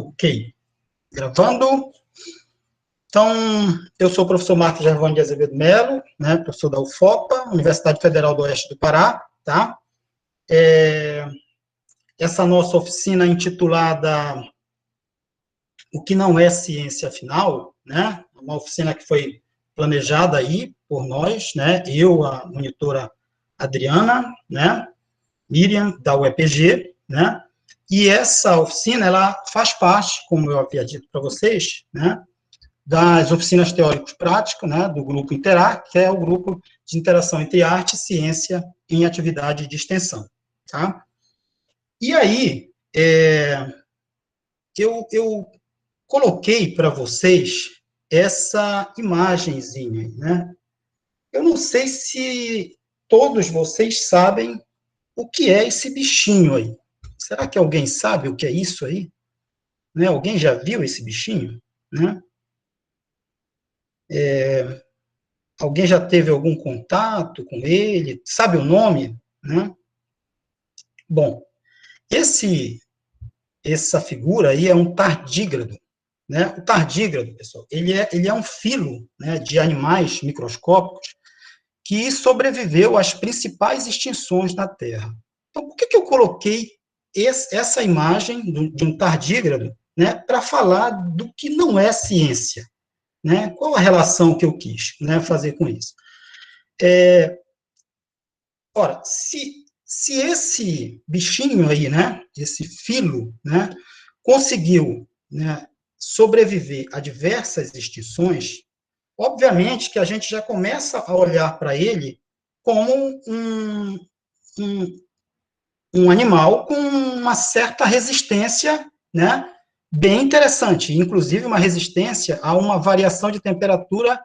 Ok. Gravando. Então, eu sou o professor Marcos Gervani de Azevedo Melo, né, professor da UFOPA, Universidade Federal do Oeste do Pará, tá? Essa nossa oficina intitulada O que não é ciência afinal, né? Uma oficina que foi planejada aí por nós, né? Eu, a monitora Adriana, né? Miriam, da UEPG, né? E essa oficina, ela faz parte, como eu havia dito para vocês, né? Das oficinas teóricos-práticas, né, do grupo Interar, que é o grupo de interação entre arte e ciência em atividade de extensão, tá? E aí, eu coloquei para vocês essa imagenzinha, né? Eu não sei se todos vocês sabem o que é esse bichinho aí. Será que alguém sabe o que é isso aí? Né? Alguém já viu esse bichinho? Né? Alguém já teve algum contato com ele? Sabe o nome? Né? Bom, essa figura aí é um tardígrado. Né? O tardígrado, pessoal, ele é um filo, né, de animais microscópicos que sobreviveu às principais extinções na Terra. Então, por que eu coloquei essa imagem de um tardígrado, né, para falar do que não é ciência? Né? Qual a relação que eu quis, né, fazer com isso? Ora, se esse bichinho aí, né, esse filo, né, conseguiu, né, sobreviver a diversas extinções, obviamente que a gente já começa a olhar para ele como um, um animal com uma certa resistência, né, bem interessante, inclusive uma resistência a uma variação de temperatura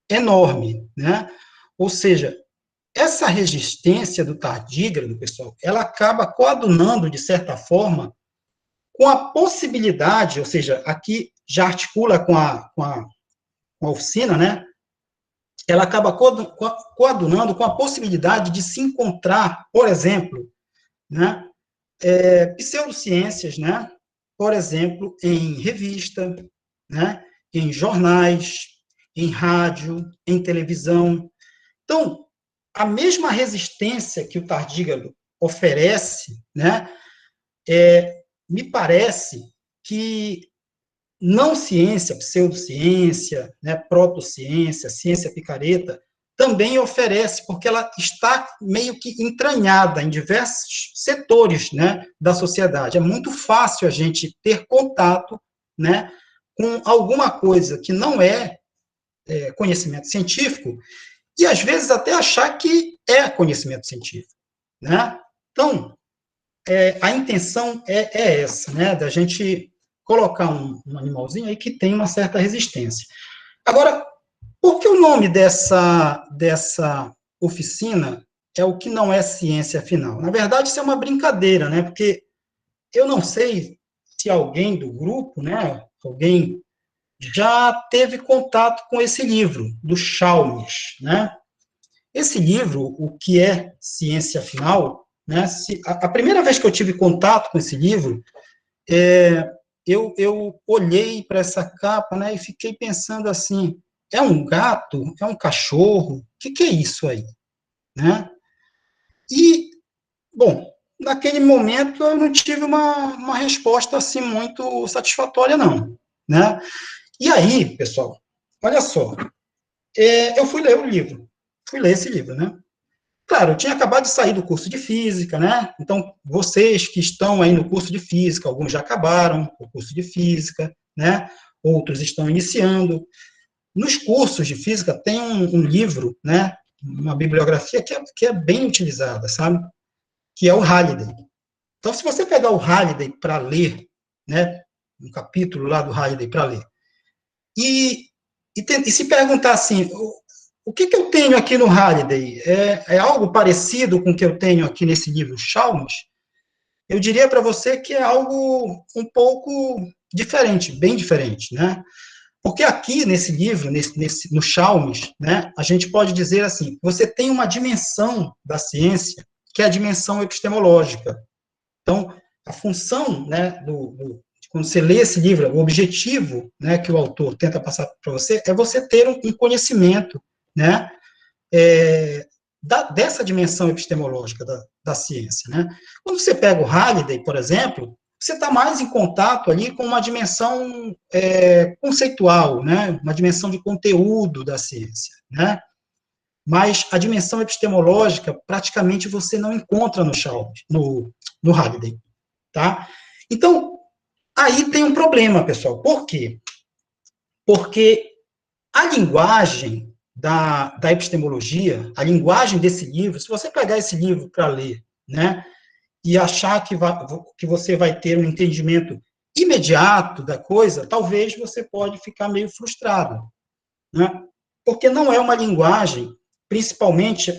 enorme, né? Ou seja, essa resistência do tardígrado, pessoal, ela acaba coadunando, de certa forma, com a possibilidade, ou seja, aqui já articula com a oficina, né? Ela acaba coadunando com a possibilidade de se encontrar, por exemplo, né, pseudociências, né, por exemplo, em revista, né, em jornais, em rádio, em televisão. Então, a mesma resistência que o tardígrado oferece, né, me parece que não ciência, pseudociência, né, protociência, ciência picareta, também oferece, porque ela está meio que entranhada em diversos setores, né, da sociedade. É muito fácil a gente ter contato, né, com alguma coisa que não é conhecimento científico, e às vezes até achar que é conhecimento científico, né? Então, a intenção é essa, né, da gente colocar um animalzinho aí que tem uma certa resistência. Agora, por que o nome dessa oficina é o que não é ciência afinal? Na verdade, isso é uma brincadeira, né, porque eu não sei se alguém do grupo, né, alguém já teve contato com esse livro, do Chalmers, né? Esse livro, O que é Ciência Afinal, né, a primeira vez que eu tive contato com esse livro, eu olhei para essa capa, né, e fiquei pensando assim, é um gato? É um cachorro? O que é isso aí? Né? E, bom, naquele momento eu não tive uma resposta assim muito satisfatória, não. Né? E aí, pessoal, olha só, eu fui ler o livro, fui ler esse livro, né? Claro, eu tinha acabado de sair do curso de física, né? Então, vocês que estão aí no curso de física, alguns já acabaram o curso de física, né? Outros estão iniciando. Nos cursos de física tem um livro, né? Uma bibliografia que é bem utilizada, sabe? Que é o Halliday. Então, se você pegar o Halliday para ler, né? Um capítulo lá do Halliday para ler, e se perguntar assim, o que eu tenho aqui no Halliday? É algo parecido com o que eu tenho aqui nesse livro Chalmers? Eu diria para você que é algo um pouco diferente, bem diferente, né? Porque aqui nesse livro, no Chalmers, né, a gente pode dizer assim, você tem uma dimensão da ciência, que é a dimensão epistemológica. Então, a função, né, quando você lê esse livro, o objetivo, né, que o autor tenta passar para você é você ter um conhecimento, né, dessa dimensão epistemológica da ciência, né? Quando você pega o Halliday, por exemplo, você está mais em contato ali com uma dimensão conceitual, né? Uma dimensão de conteúdo da ciência, né? Mas a dimensão epistemológica, praticamente, você não encontra no Halliday, tá? Então, aí tem um problema, pessoal. Por quê? Porque a linguagem da epistemologia, a linguagem desse livro, se você pegar esse livro para ler, né, e achar que você vai ter um entendimento imediato da coisa, talvez você pode ficar meio frustrado, né? Porque não é uma linguagem, principalmente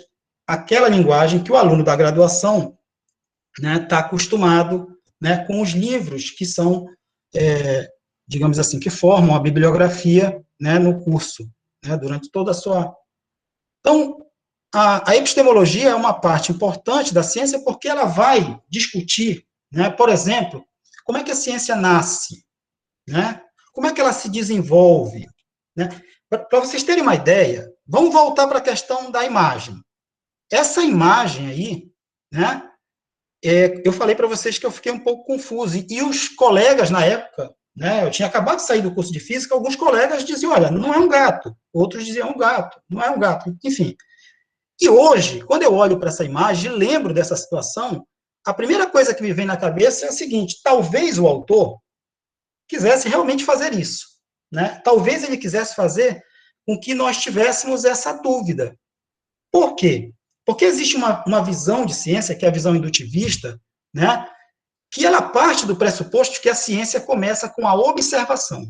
aquela linguagem que o aluno da graduação, né, está acostumado, né, com os livros que são, digamos assim, que formam a bibliografia, né, no curso, né, durante toda a sua... Então, a epistemologia é uma parte importante da ciência porque ela vai discutir, né, por exemplo, como é que a ciência nasce, né, como é que ela se desenvolve, né? Para vocês terem uma ideia, vamos voltar para a questão da imagem. Essa imagem aí, né, eu falei para vocês que eu fiquei um pouco confuso, e os colegas na época, né, eu tinha acabado de sair do curso de física, alguns colegas diziam, olha, não é um gato, outros diziam um gato, não é um gato, enfim. E hoje, quando eu olho para essa imagem e lembro dessa situação, a primeira coisa que me vem na cabeça é a seguinte, talvez o autor quisesse realmente fazer isso, né? Talvez ele quisesse fazer com que nós tivéssemos essa dúvida. Por quê? Porque existe uma visão de ciência, que é a visão indutivista, né, que ela parte do pressuposto que a ciência começa com a observação,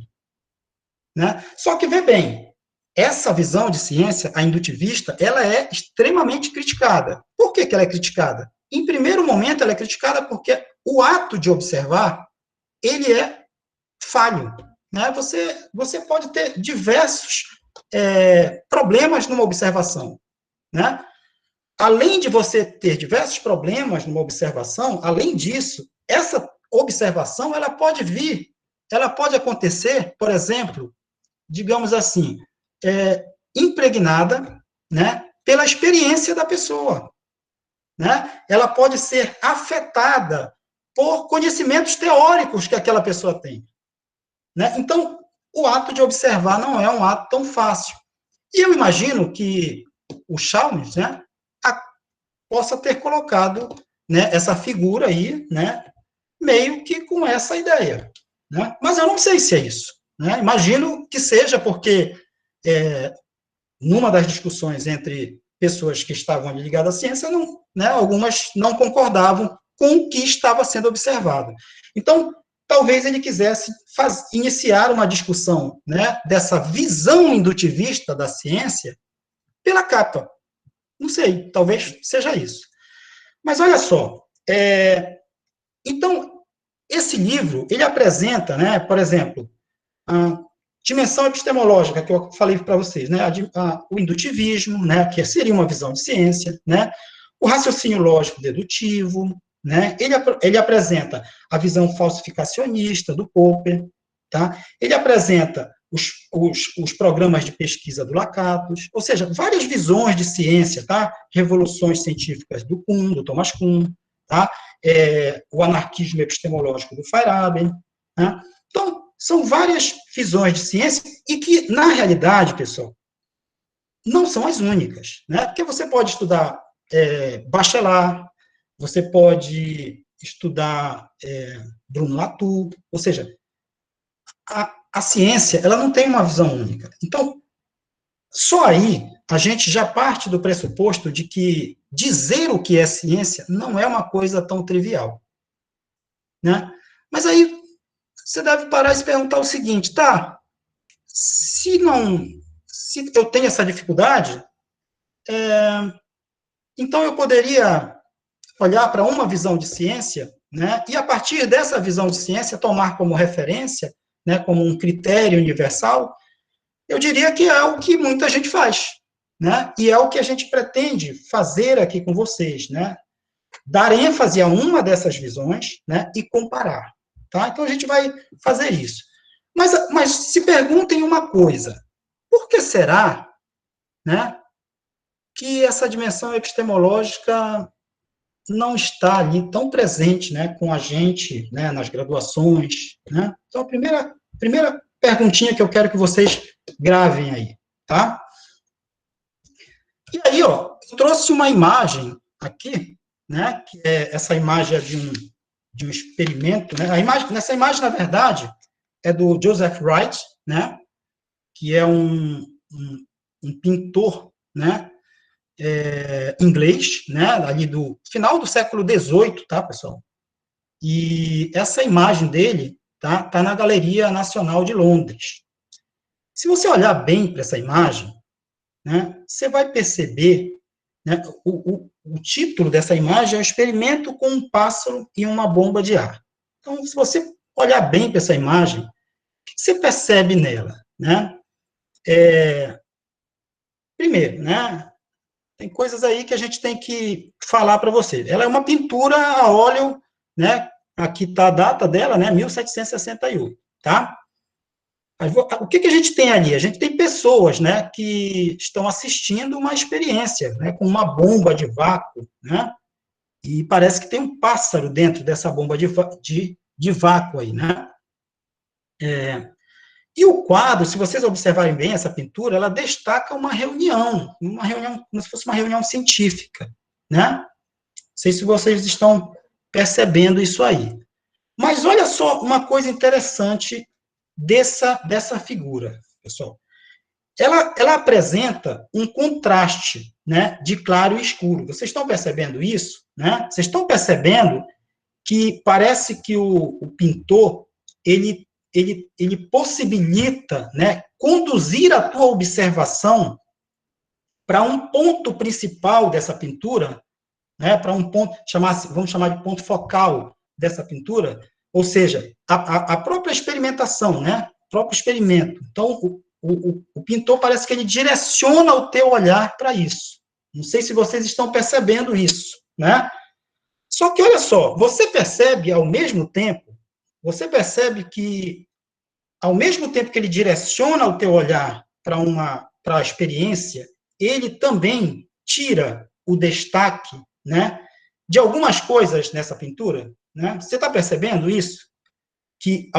né? Só que, vê bem, essa visão de ciência, a indutivista, ela é extremamente criticada. Por que ela é criticada? Em primeiro momento, ela é criticada porque o ato de observar, ele é falho, né? Você pode ter diversos problemas numa observação, né? Além de você ter diversos problemas numa observação, além disso, essa observação, ela pode acontecer, por exemplo, digamos assim, impregnada, né, pela experiência da pessoa, né? Ela pode ser afetada por conhecimentos teóricos que aquela pessoa tem, né? Então, o ato de observar não é um ato tão fácil. E eu imagino que o Chalmers, né, possa ter colocado, né, essa figura aí, né, meio que com essa ideia, né? Mas eu não sei se é isso, né? Imagino que seja porque numa das discussões entre pessoas que estavam ali ligadas à ciência, não, né, algumas não concordavam com o que estava sendo observado. Então, talvez ele quisesse iniciar uma discussão, né, dessa visão indutivista da ciência pela capa. Não sei, talvez seja isso. Mas olha só, então, esse livro, ele apresenta, né, por exemplo, a dimensão epistemológica, que eu falei para vocês, né, o indutivismo, né, que seria uma visão de ciência, né, o raciocínio lógico dedutivo, né, ele apresenta a visão falsificacionista do Popper, tá? Ele apresenta os programas de pesquisa do Lakatos, ou seja, várias visões de ciência, tá? Revoluções científicas do Kuhn, do Thomas Kuhn, tá? O anarquismo epistemológico do Feyerabend, tá? Então, são várias visões de ciência e que, na realidade, pessoal, não são as únicas, né? Porque você pode estudar Bachelard, você pode estudar Bruno Latour, ou seja, a ciência, ela não tem uma visão única. Então, só aí a gente já parte do pressuposto de que dizer o que é ciência não é uma coisa tão trivial, né? Mas aí você deve parar e se perguntar o seguinte, tá, se eu tenho essa dificuldade, então eu poderia olhar para uma visão de ciência, né, e a partir dessa visão de ciência tomar como referência, né, como um critério universal, eu diria que é o que muita gente faz, né, e é o que a gente pretende fazer aqui com vocês, né, dar ênfase a uma dessas visões, né, e comparar, tá? Então, a gente vai fazer isso. Mas se perguntem uma coisa, por que será, né, que essa dimensão epistemológica não está ali tão presente, né, com a gente, né, nas graduações, né? Então, a primeira perguntinha que eu quero que vocês gravem aí, tá? E aí, ó, eu trouxe uma imagem aqui, né, que é essa imagem de um experimento, né? Nessa imagem, na verdade, é do Joseph Wright, né, que é um pintor, né, inglês, né, ali do final do século XVIII, tá, pessoal? E essa imagem dele tá na Galeria Nacional de Londres. Se você olhar bem para essa imagem, né, você vai perceber, né, o título dessa imagem é o experimento com um pássaro e uma bomba de ar. Então, se você olhar bem para essa imagem, o que você percebe nela, né? Primeiro, né, tem coisas aí que a gente tem que falar para você. Ela é uma pintura a óleo, né? Aqui está a data dela, né? 1768, tá? O que a gente tem ali? A gente tem pessoas, né, que estão assistindo uma experiência, né, com uma bomba de vácuo, né? E parece que tem um pássaro dentro dessa bomba de vácuo aí, né? E o quadro, se vocês observarem bem essa pintura, ela destaca uma reunião como se fosse uma reunião científica, né? Não sei se vocês estão percebendo isso aí. Mas olha só uma coisa interessante dessa figura, pessoal. Ela apresenta um contraste, né, de claro e escuro. Vocês estão percebendo isso, né? Vocês estão percebendo que parece que o pintor ele possibilita, né, conduzir a tua observação para um ponto principal dessa pintura, né, para um ponto, vamos chamar de ponto focal dessa pintura, ou seja, a própria experimentação, né, o próprio experimento. Então, o pintor parece que ele direciona o teu olhar para isso. Não sei se vocês estão percebendo isso, né? Só que, olha só, você percebe que, ao mesmo tempo que ele direciona o teu olhar para a experiência, ele também tira o destaque, né, de algumas coisas nessa pintura, né? Você está percebendo isso? Que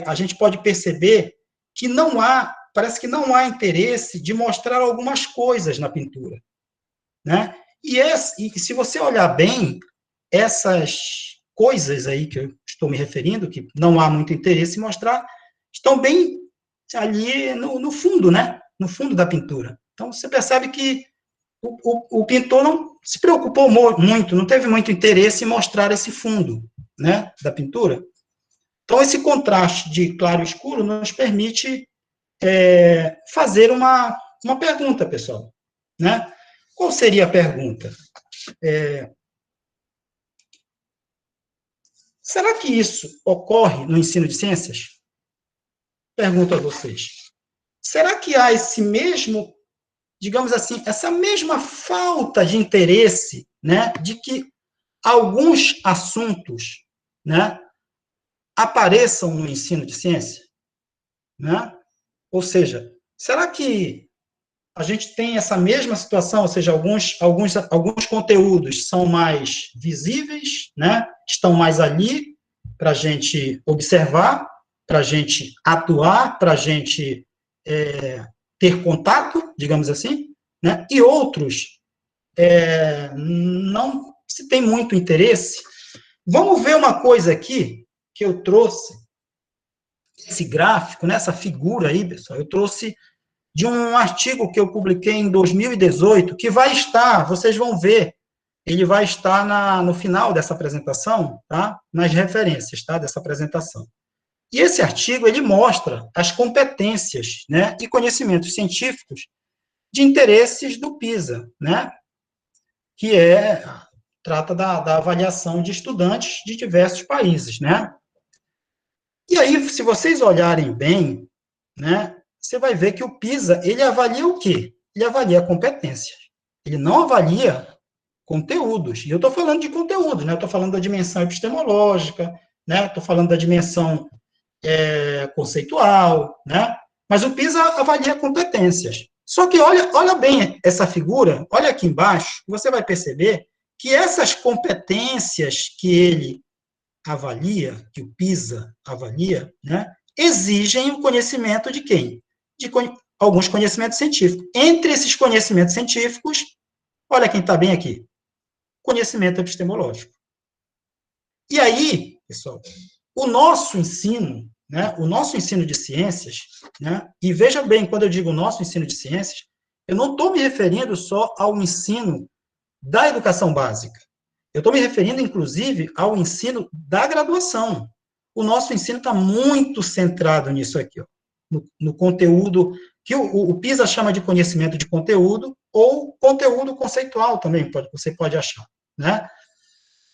a gente pode perceber que parece que não há interesse de mostrar algumas coisas na pintura, né? E se você olhar bem, essas coisas aí que eu estou me referindo, que não há muito interesse em mostrar, estão bem ali no fundo, né? No fundo da pintura. Então, você percebe que o pintor não se preocupou muito, não teve muito interesse em mostrar esse fundo, né, da pintura. Então, esse contraste de claro e escuro nos permite fazer uma pergunta, pessoal, né? Qual seria a pergunta? Será que isso ocorre no ensino de ciências? Pergunto a vocês. Será que há esse mesmo, digamos assim, essa mesma falta de interesse, né, de que alguns assuntos, né, apareçam no ensino de ciência, né? Ou seja, será que a gente tem essa mesma situação, ou seja, alguns conteúdos são mais visíveis, né? Estão mais ali para a gente observar, para a gente atuar, para a gente ter contato, digamos assim, né? E outros não se tem muito interesse. Vamos ver uma coisa aqui que eu trouxe, esse gráfico, nessa figura aí, pessoal, eu trouxe de um artigo que eu publiquei em 2018, que vai estar, vocês vão ver, ele vai estar no final dessa apresentação, tá? Nas referências, tá? Dessa apresentação. E esse artigo, ele mostra as competências, né, e conhecimentos científicos de interesses do PISA, né? Que trata da avaliação de estudantes de diversos países, né? E aí, se vocês olharem bem, né, você vai ver que o PISA, ele avalia o quê? Ele avalia competências. Ele não avalia conteúdos. E eu estou falando de conteúdos, né? Eu estou falando da dimensão epistemológica, né? Estou falando da dimensão conceitual, né? Mas o PISA avalia competências. Só que olha bem essa figura, olha aqui embaixo, você vai perceber que essas competências que ele avalia, que o PISA avalia, né, exigem o conhecimento de quem? De alguns conhecimentos científicos. Entre esses conhecimentos científicos, olha quem está bem aqui, conhecimento epistemológico. E aí, pessoal, o nosso ensino, né, o nosso ensino de ciências, né, e veja bem, quando eu digo nosso ensino de ciências, eu não estou me referindo só ao ensino da educação básica. Eu estou me referindo, inclusive, ao ensino da graduação. O nosso ensino está muito centrado nisso aqui, ó, no conteúdo, que o PISA chama de conhecimento de conteúdo, ou conteúdo conceitual também, você pode achar, né?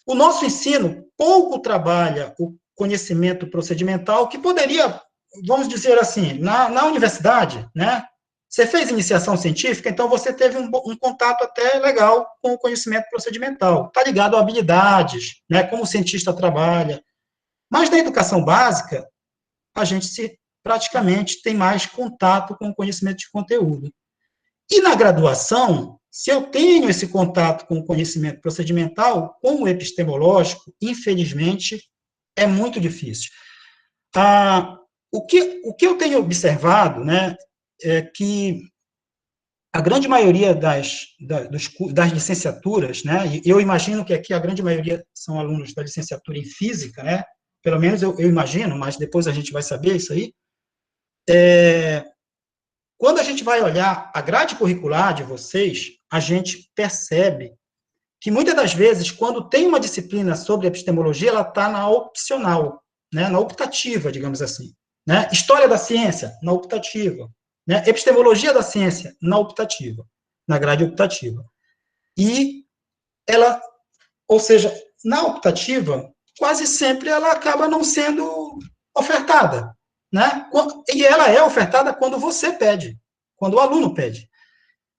O nosso ensino pouco trabalha o conhecimento procedimental, que poderia, vamos dizer assim, na universidade, né? Você fez iniciação científica, então você teve um contato até legal com o conhecimento procedimental. Está ligado a habilidades, né? Como o cientista trabalha. Mas na educação básica, a gente praticamente tem mais contato com o conhecimento de conteúdo. E na graduação, se eu tenho esse contato com o conhecimento procedimental, com o epistemológico, infelizmente, é muito difícil. O que eu tenho observado, né, é que a grande maioria das licenciaturas, né, e eu imagino que aqui a grande maioria são alunos da licenciatura em física, né, pelo menos eu imagino, mas depois a gente vai saber isso aí, quando a gente vai olhar a grade curricular de vocês, a gente percebe que muitas das vezes, quando tem uma disciplina sobre epistemologia, ela está na opcional, né, na optativa, digamos assim. Né? História da ciência, na optativa. Né? Epistemologia da ciência, na optativa, na grade optativa. E ela, ou seja, na optativa, quase sempre ela acaba não sendo ofertada. Né? E ela é ofertada quando você pede, quando o aluno pede.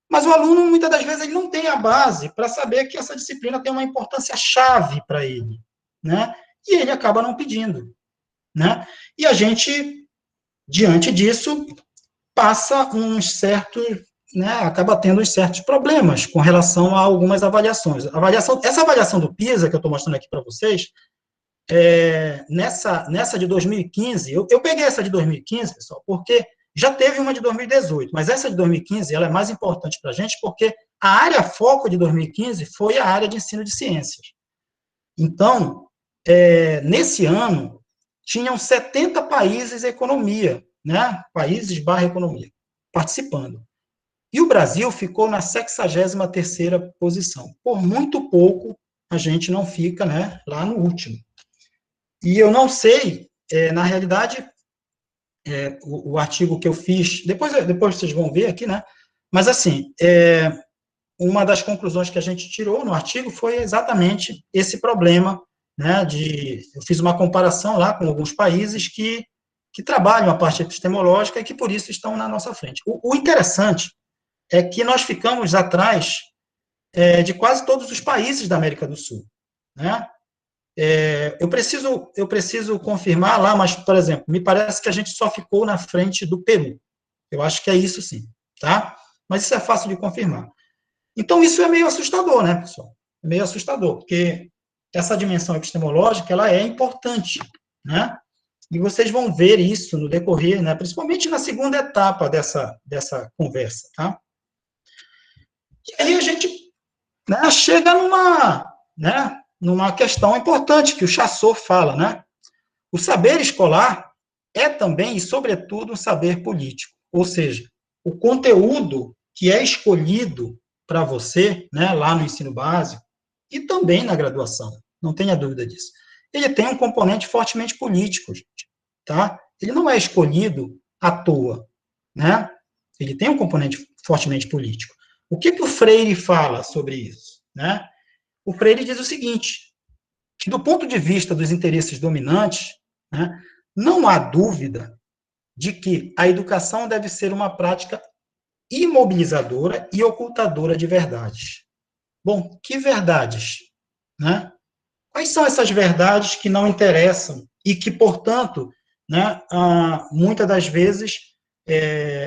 Mas o aluno, muitas das vezes, ele não tem a base para saber que essa disciplina tem uma importância chave para ele, né? E ele acaba não pedindo, né? E a gente, diante disso, passa uns certos, né? Acaba tendo uns certos problemas com relação a algumas avaliações. Essa avaliação do PISA, que eu estou mostrando aqui para vocês, nessa de 2015, eu peguei essa de 2015, pessoal, porque já teve uma de 2018, mas essa de 2015 ela é mais importante para a gente porque a área foco de 2015 foi a área de ensino de ciências. Então, nesse ano, tinham 70 países economia, né? Países / economia, participando. E o Brasil ficou na 63ª posição. Por muito pouco, a gente não fica, né, lá no último. E eu não sei, na realidade, o artigo que eu fiz, depois vocês vão ver aqui, né? Mas, assim, uma das conclusões que a gente tirou no artigo foi exatamente esse problema, né? Eu fiz uma comparação lá com alguns países que trabalham a parte epistemológica e que, por isso, estão na nossa frente. O interessante é que nós ficamos atrás de quase todos os países da América do Sul, né? Eu preciso confirmar lá, mas, por exemplo, me parece que a gente só ficou na frente do Peru. Eu acho que é isso, sim, tá? Mas isso é fácil de confirmar. Então, isso é meio assustador, né, pessoal? É meio assustador, porque essa dimensão epistemológica, ela é importante, né? E vocês vão ver isso no decorrer, né, principalmente na segunda etapa dessa conversa, tá? E aí a gente, né, chega numa questão importante que o Chassot fala, né? O saber escolar é também, e sobretudo, um saber político. Ou seja, o conteúdo que é escolhido para você, né, lá no ensino básico, e também na graduação, não tenha dúvida disso. Ele tem um componente fortemente político, gente, tá? Ele não é escolhido à toa, né? Ele tem um componente fortemente político. O que o Freire fala sobre isso, né? O Freire diz o seguinte, que do ponto de vista dos interesses dominantes, né, não há dúvida de que a educação deve ser uma prática imobilizadora e ocultadora de verdades. Bom, que verdades? Né? Quais são essas verdades que não interessam e que, portanto, né, muitas das vezes,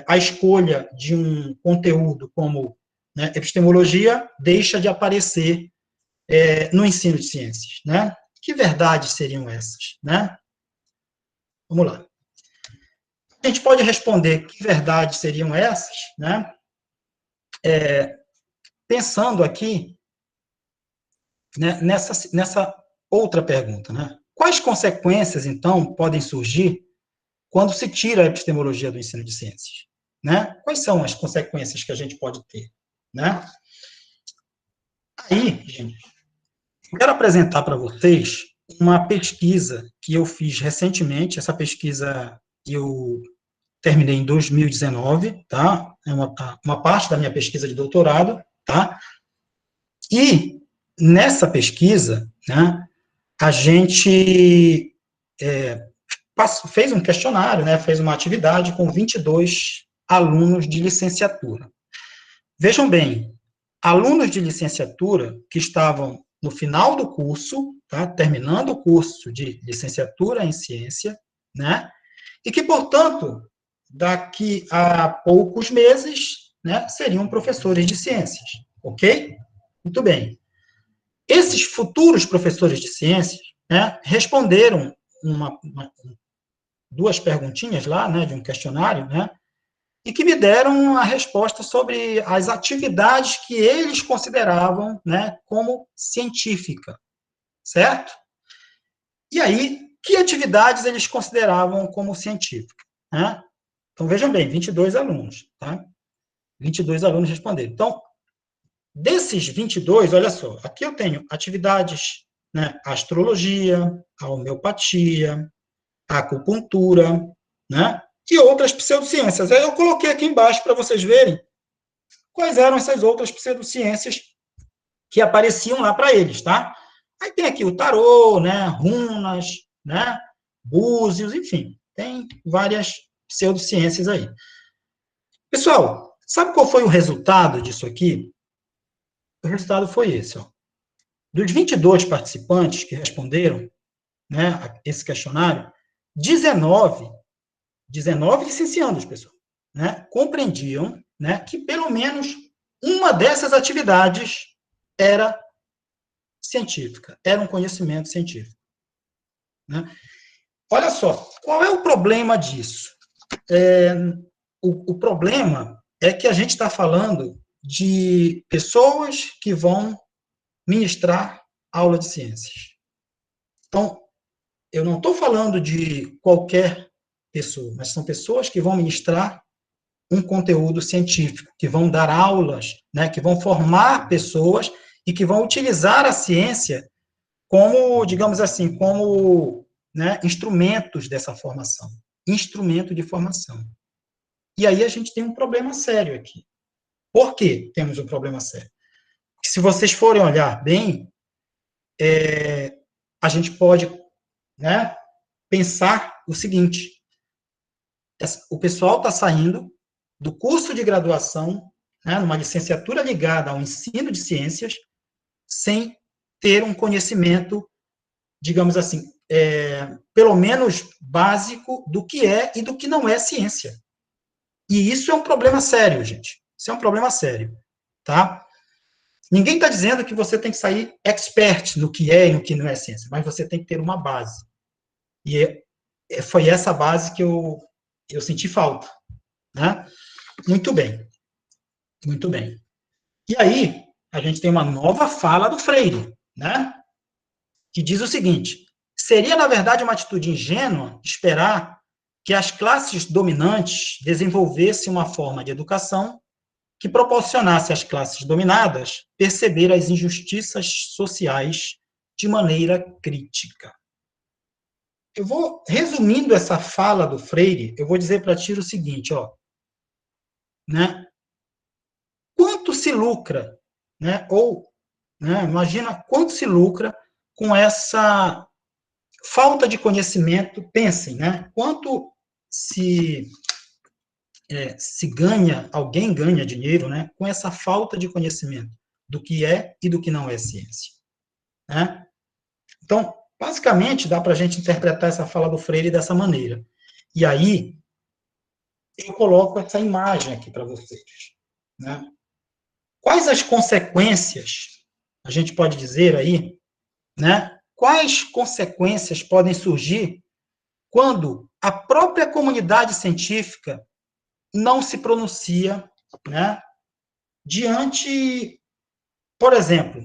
a escolha de um conteúdo como, né, epistemologia deixa de aparecer no ensino de ciências, né? Que verdades seriam essas, né? Vamos lá. A gente pode responder que verdades seriam essas, né? Pensando aqui, né, nessa outra pergunta, né? Quais consequências, então, podem surgir quando se tira a epistemologia do ensino de ciências, né? Quais são as consequências que a gente pode ter, né? Aí, gente, eu quero apresentar para vocês uma pesquisa que eu fiz recentemente. Essa pesquisa eu terminei em 2019, tá? É uma parte da minha pesquisa de doutorado, tá? E nessa pesquisa, né, a gente fez um questionário, né, fez uma atividade com 22 alunos de licenciatura. Vejam bem, alunos de licenciatura que estavam no final do curso, tá, terminando o curso de licenciatura em ciência, né, e que, portanto, daqui a poucos meses, né, seriam professores de ciências, ok? Muito bem. Esses futuros professores de ciências, né, responderam duas perguntinhas lá, né, de um questionário, né, e que me deram a resposta sobre as atividades que eles consideravam, né, como científica, certo? E aí, que atividades eles consideravam como científica, né? Então, vejam bem, 22 alunos, tá? 22 alunos responderam. Então, desses 22, olha só, aqui eu tenho atividades, né, astrologia, a homeopatia, a acupuntura, né, e outras pseudociências. Aí eu coloquei aqui embaixo para vocês verem quais eram essas outras pseudociências que apareciam lá para eles, tá? Aí tem aqui o tarô, né, runas, né, búzios, enfim, tem várias pseudociências aí. Pessoal, sabe qual foi o resultado disso aqui? O resultado foi esse, ó. Dos 22 participantes que responderam, né, a esse questionário, 19 licenciandos, pessoal, né, compreendiam, né, que pelo menos uma dessas atividades era científica, era um conhecimento científico, né? Olha só, qual é o problema disso? O problema é que a gente está falando de pessoas que vão ministrar aula de ciências. Então, eu não estou falando de qualquer pessoa, mas são pessoas que vão ministrar um conteúdo científico, que vão dar aulas, né, que vão formar pessoas e que vão utilizar a ciência como, digamos assim, como, né, instrumentos dessa formação, instrumento de formação. E aí a gente tem um problema sério aqui. Por que temos um problema sério? Se vocês forem olhar bem, a gente pode, né, pensar o seguinte: o pessoal está saindo do curso de graduação, né, numa licenciatura ligada ao ensino de ciências, sem ter um conhecimento, digamos assim, pelo menos básico do que é e do que não é ciência. E isso é um problema sério, gente. Isso é um problema sério, tá? Ninguém está dizendo que você tem que sair expert no que é e no que não é ciência, mas você tem que ter uma base. E foi essa base que eu senti falta, né? Muito bem, muito bem. E aí, a gente tem uma nova fala do Freire, né? Que diz o seguinte: seria, na verdade, uma atitude ingênua esperar que as classes dominantes desenvolvessem uma forma de educação que proporcionasse às classes dominadas perceber as injustiças sociais de maneira crítica. Eu vou, resumindo essa fala do Freire, eu vou dizer para ti o seguinte, ó, né? Quanto se lucra, né? Ou, né, imagina quanto se lucra com essa falta de conhecimento, pensem, né? Quanto se ganha, alguém ganha dinheiro, né, com essa falta de conhecimento do que é e do que não é ciência, né? Então, basicamente, dá para a gente interpretar essa fala do Freire dessa maneira. E aí, eu coloco essa imagem aqui para vocês, né? Quais as consequências, a gente pode dizer aí, né? Quais consequências podem surgir quando a própria comunidade científica não se pronuncia, né? Diante, por exemplo,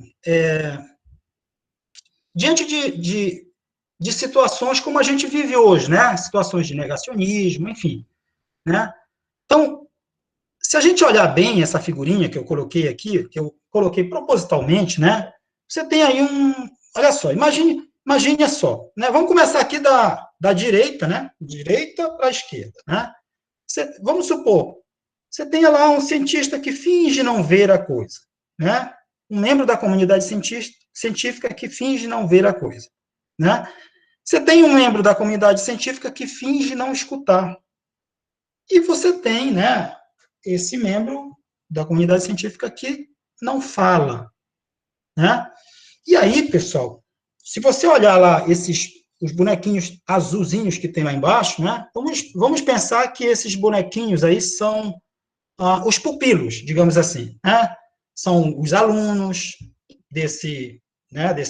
diante de situações como a gente vive hoje, né? Situações de negacionismo, enfim, né? Então, se a gente olhar bem essa figurinha que eu coloquei aqui, que eu coloquei propositalmente, né? Você tem aí olha só, imagine só, né? Vamos começar aqui da direita, né? Direita para a esquerda, né? Vamos supor, você tem lá um cientista que finge não ver a coisa, né? Um membro da comunidade científica que finge não ver a coisa, né? Você tem um membro da comunidade científica que finge não escutar. E você tem, né, esse membro da comunidade científica que não fala, né? E aí, pessoal, se você olhar lá os bonequinhos azulzinhos que tem lá embaixo, né? Vamos pensar que esses bonequinhos aí são os pupilos, digamos assim, né? São os alunos desse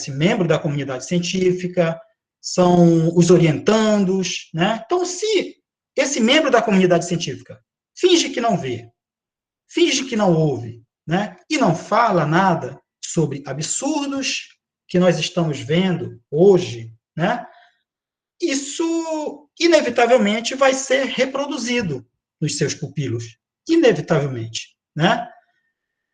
membro da comunidade científica, são os orientandos, né? Então, se esse membro da comunidade científica finge que não vê, finge que não ouve, né? E não fala nada sobre absurdos que nós estamos vendo hoje, né? Isso, inevitavelmente, vai ser reproduzido nos seus pupilos. Inevitavelmente, né?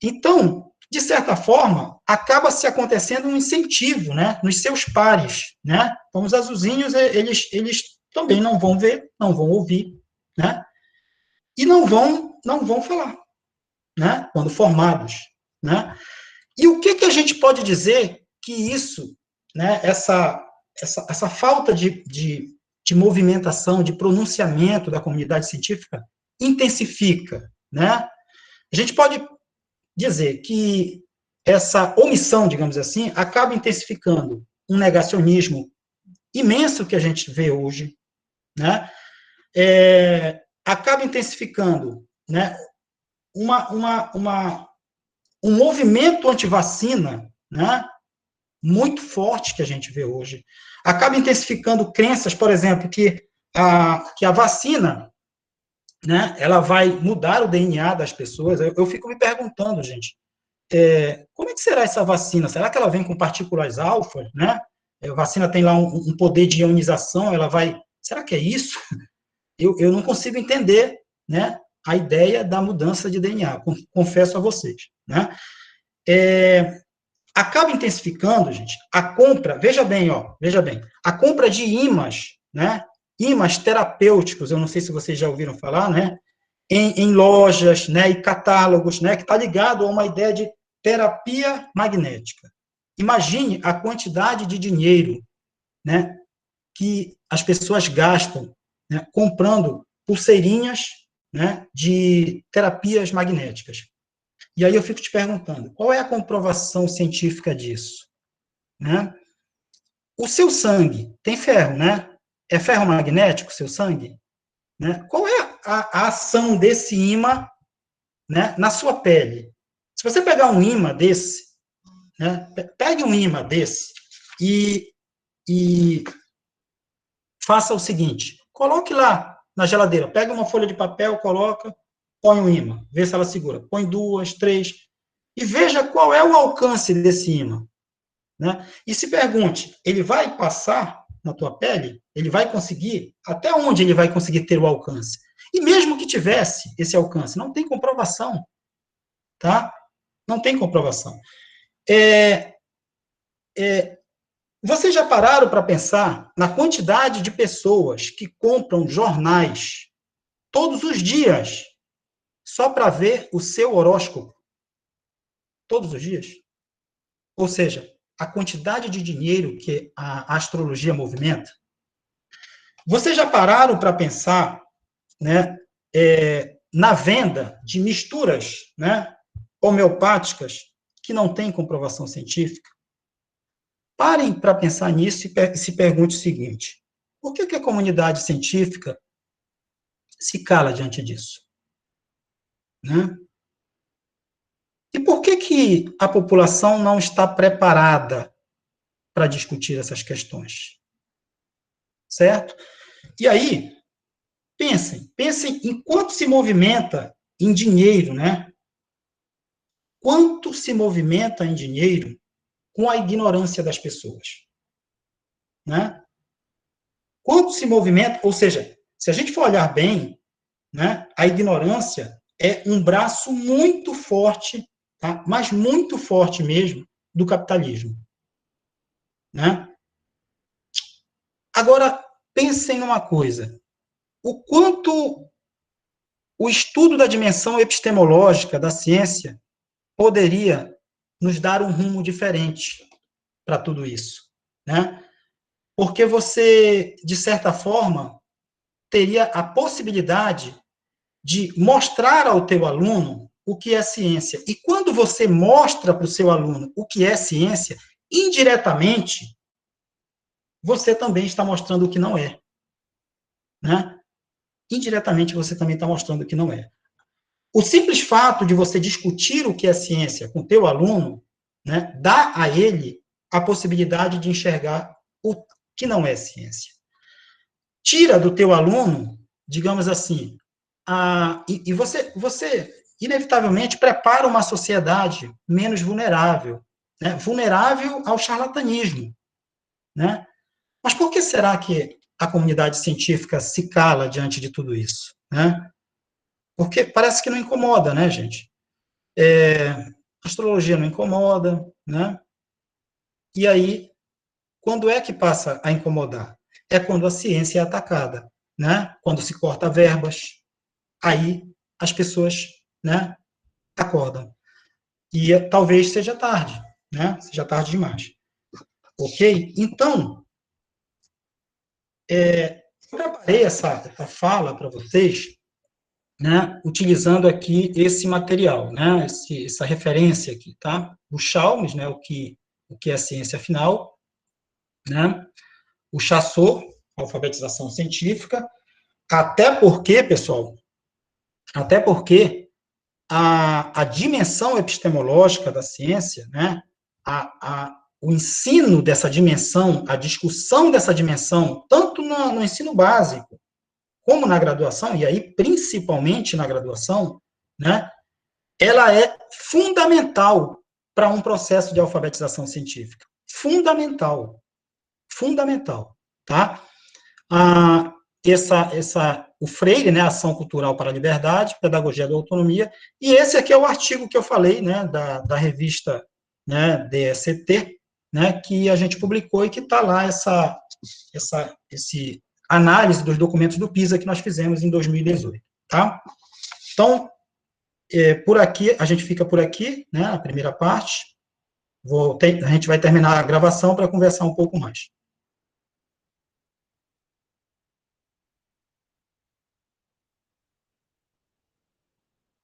Então, de certa forma, acaba se acontecendo um incentivo, né, nos seus pares, né? Então, os azulzinhos, eles também não vão ver, não vão ouvir, né? E não vão falar, né? Quando formados, né? E o que a gente pode dizer que isso, né, essa falta de movimentação, de pronunciamento da comunidade científica intensifica, né? A gente pode dizer que essa omissão, digamos assim, acaba intensificando um negacionismo imenso que a gente vê hoje, né? Acaba intensificando, né, um movimento antivacina, né, muito forte que a gente vê hoje. Acaba intensificando crenças, por exemplo, que a vacina, né, ela vai mudar o DNA das pessoas. Eu fico me perguntando, gente, como é que será essa vacina? Será que ela vem com partículas alfa, né? A vacina tem lá um poder de ionização, ela vai... Será que é isso? Eu não consigo entender, né, a ideia da mudança de DNA, confesso a vocês, né? Acaba intensificando, gente, a compra, veja bem, a compra de ímãs, né? Ímãs terapêuticos, eu não sei se vocês já ouviram falar, né? Em lojas, né, e catálogos, né, que está ligado a uma ideia de terapia magnética. Imagine a quantidade de dinheiro, né, que as pessoas gastam, né, comprando pulseirinhas, né, de terapias magnéticas. E aí eu fico te perguntando, qual é a comprovação científica disso? Né? O seu sangue tem ferro, né? É ferro magnético o seu sangue? Né? Qual é a ação desse ímã, né, na sua pele? Se você pegar um ímã desse, né, pegue um ímã desse e faça o seguinte, coloque lá na geladeira, pega uma folha de papel, coloca, põe um ímã, vê se ela segura. Põe 2, 3, e veja qual é o alcance desse ímã. Né? E se pergunte, ele vai passar na tua pele? Ele vai conseguir? Até onde ele vai conseguir ter o alcance? E mesmo que tivesse esse alcance, não tem comprovação, tá? Não tem comprovação. Vocês já pararam para pensar na quantidade de pessoas que compram jornais todos os dias só para ver o seu horóscopo? Todos os dias? Ou seja, a quantidade de dinheiro que a astrologia movimenta? Vocês já pararam para pensar, né, na venda de misturas, né, homeopáticas que não têm comprovação científica? parem para pensar nisso e se pergunte o seguinte: por que a comunidade científica se cala diante disso? Né? E por que a população não está preparada para discutir essas questões? Certo? E aí, pensem em quanto se movimenta em dinheiro, né? Quanto se movimenta em dinheiro com a ignorância das pessoas, né? Quanto se movimenta, ou seja, se a gente for olhar bem, né, a ignorância é um braço muito forte, tá? Mas muito forte mesmo, do capitalismo, né? Agora, pensem numa coisa, o quanto o estudo da dimensão epistemológica da ciência poderia nos dar um rumo diferente para tudo isso, né? Porque você, de certa forma, teria a possibilidade de mostrar ao teu aluno o que é ciência. E quando você mostra para o seu aluno o que é ciência, indiretamente, você também está mostrando o que não é, né? Indiretamente, você também está mostrando o que não é. O simples fato de você discutir o que é ciência com o teu aluno, né, dá a ele a possibilidade de enxergar o que não é ciência. Tira do teu aluno, digamos assim, e você, inevitavelmente, prepara uma sociedade menos vulnerável, né, vulnerável ao charlatanismo, né? Mas por que será que a comunidade científica se cala diante de tudo isso, né? Porque parece que não incomoda, né, gente? Astrologia não incomoda, né? E aí, quando é que passa a incomodar? É quando a ciência é atacada, né? Quando se corta verbas, aí as pessoas, né, acordam. E talvez seja tarde, né? Seja tarde demais. Ok? Então, eu preparei essa fala para vocês, né, utilizando aqui esse material, né, essa referência aqui, tá? O Chalmers, né, o que é a ciência final, né? O Chassot, alfabetização científica, até porque, pessoal, até porque a dimensão epistemológica da ciência, né, o ensino dessa dimensão, a discussão dessa dimensão, tanto no ensino básico, como na graduação, e aí principalmente na graduação, né, ela é fundamental para um processo de alfabetização científica. Fundamental. Fundamental, tá? O Freire, né, Ação Cultural para a Liberdade, Pedagogia da Autonomia, e esse aqui é o artigo que eu falei, né, da revista, né, DST, né, que a gente publicou e que está lá esse análise dos documentos do PISA que nós fizemos em 2018, tá? Então, por aqui, a gente fica por aqui, né, a primeira parte, a gente vai terminar a gravação para conversar um pouco mais.